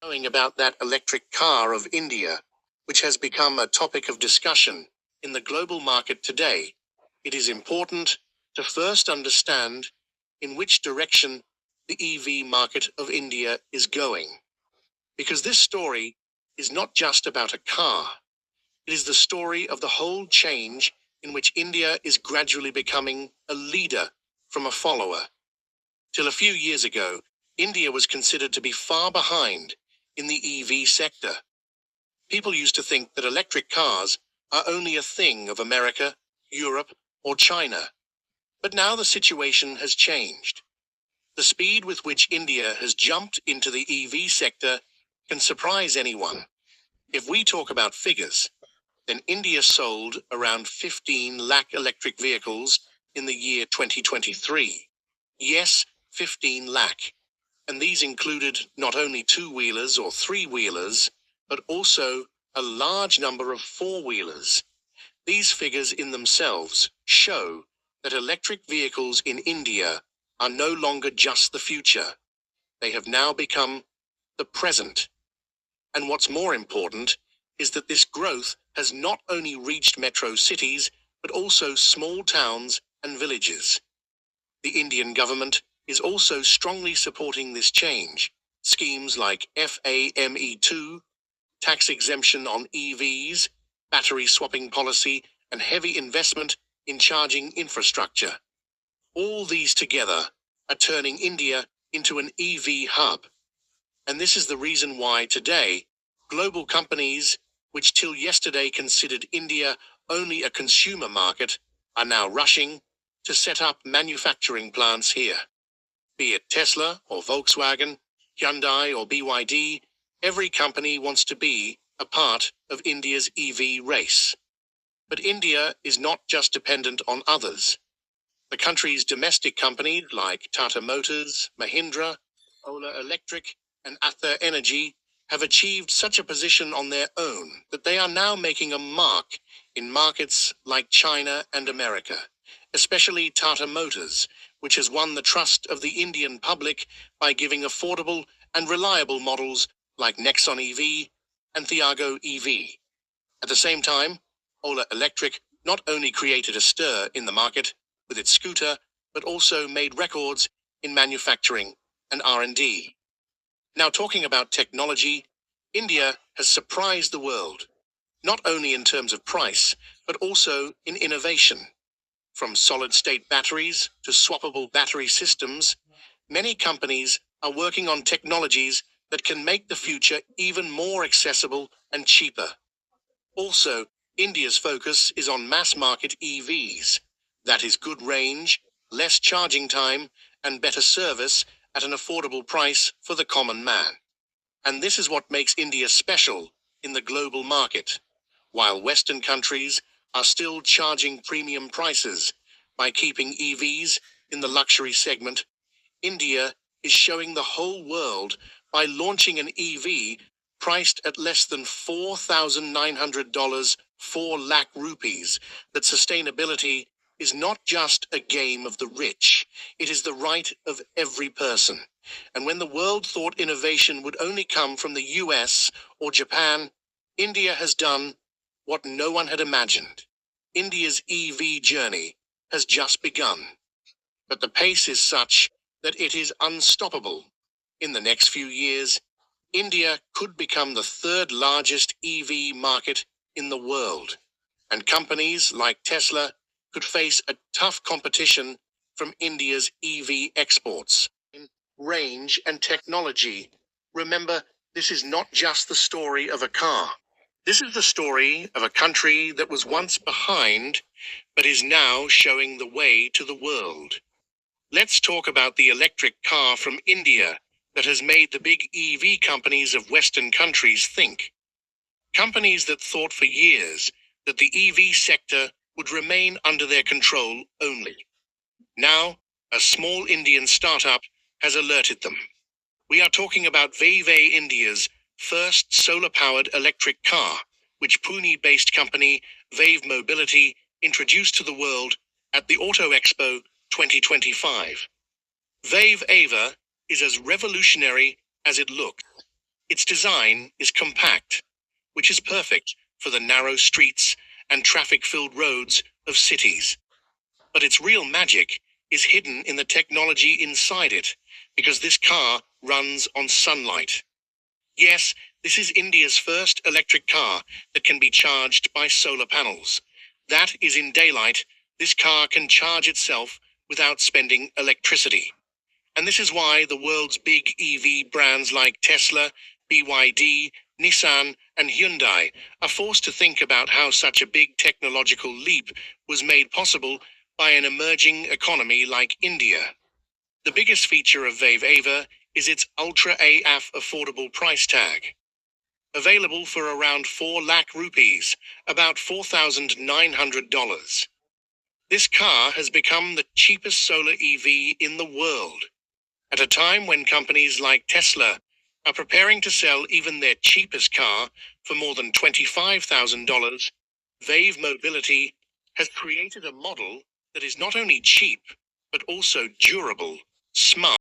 Knowing about that electric car of India, which has become a topic of discussion in the global market today, it is important to first understand in which direction the EV market of India is going. Because this story is not just about a car, it is the story of the whole change in which India is gradually becoming a leader from a follower. Till a few years ago, India was considered to be far behind in the EV sector. People used to think that electric cars are only a thing of America, Europe, or China. But now the situation has changed. The speed with which India has jumped into the EV sector can surprise anyone. If we talk about figures, then India sold around 15 lakh electric vehicles in the year 2023. Yes, 15 lakh. And these included not only two-wheelers or three-wheelers, but also a large number of four-wheelers. These figures in themselves show that electric vehicles in India are no longer just the future. They have now become the present. And what's more important is that this growth has not only reached metro cities, but also small towns and villages. The Indian government is also strongly supporting this change. Schemes like FAME2, tax exemption on EVs, battery swapping policy, and heavy investment in charging infrastructure. All these together are turning India into an EV hub. And this is the reason why today, global companies, which till yesterday considered India only a consumer market, are now rushing to set up manufacturing plants here. Be it Tesla or Volkswagen, Hyundai or BYD, every company wants to be a part of India's EV race. But India is not just dependent on others. The country's domestic companies like Tata Motors, Mahindra, Ola Electric, and Ather Energy have achieved such a position on their own that they are now making a mark in markets like China and America, especially Tata Motors, which has won the trust of the Indian public by giving affordable and reliable models like Nexon EV and Thiago EV. At the same time, Ola Electric not only created a stir in the market with its scooter, but also made records in manufacturing and R&D. Now, talking about technology, India has surprised the world, not only in terms of price, but also in innovation. From solid-state batteries to swappable battery systems, many companies are working on technologies that can make the future even more accessible and cheaper. Also, India's focus is on mass-market EVs. That is good range, less charging time, and better service at an affordable price for the common man. And this is what makes India special in the global market. While Western countries are still charging premium prices by keeping EVs in the luxury segment, India is showing the whole world by launching an EV priced at less than $4,900, 4 lakh rupees, that sustainability is not just a game of the rich, it is the right of every person. And when the world thought innovation would only come from the US or Japan, India has done what no one had imagined. India's EV journey has just begun. But the pace is such that it is unstoppable. In the next few years, India could become the third largest EV market in the world, and companies like Tesla could face a tough competition from India's EV exports. In range and technology, remember, this is not just the story of a car. This is the story of a country that was once behind, but is now showing the way to the world. Let's talk about the electric car from India that has made the big EV companies of Western countries think. Companies that thought for years that the EV sector would remain under their control only. Now, a small Indian startup has alerted them. We are talking about Vave India's first solar-powered electric car, which Pune-based company Vave Mobility introduced to the world at the Auto Expo 2025. Vave Ava is as revolutionary as it looks. Its design is compact, which is perfect for the narrow streets and traffic-filled roads of cities. But its real magic is hidden in the technology inside it, because this car runs on sunlight. Yes, this is India's first electric car that can be charged by solar panels. That is, in daylight, this car can charge itself without spending electricity. And this is why the world's big EV brands like Tesla, BYD, Nissan, and Hyundai are forced to think about how such a big technological leap was made possible by an emerging economy like India. The biggest feature of Vav Ava is its Ultra AF affordable price tag. Available for around 4 lakh rupees, about $4,900. This car has become the cheapest solar EV in the world. At a time when companies like Tesla are preparing to sell even their cheapest car for more than $25,000, Vav Mobility has created a model that is not only cheap, but also durable, smart,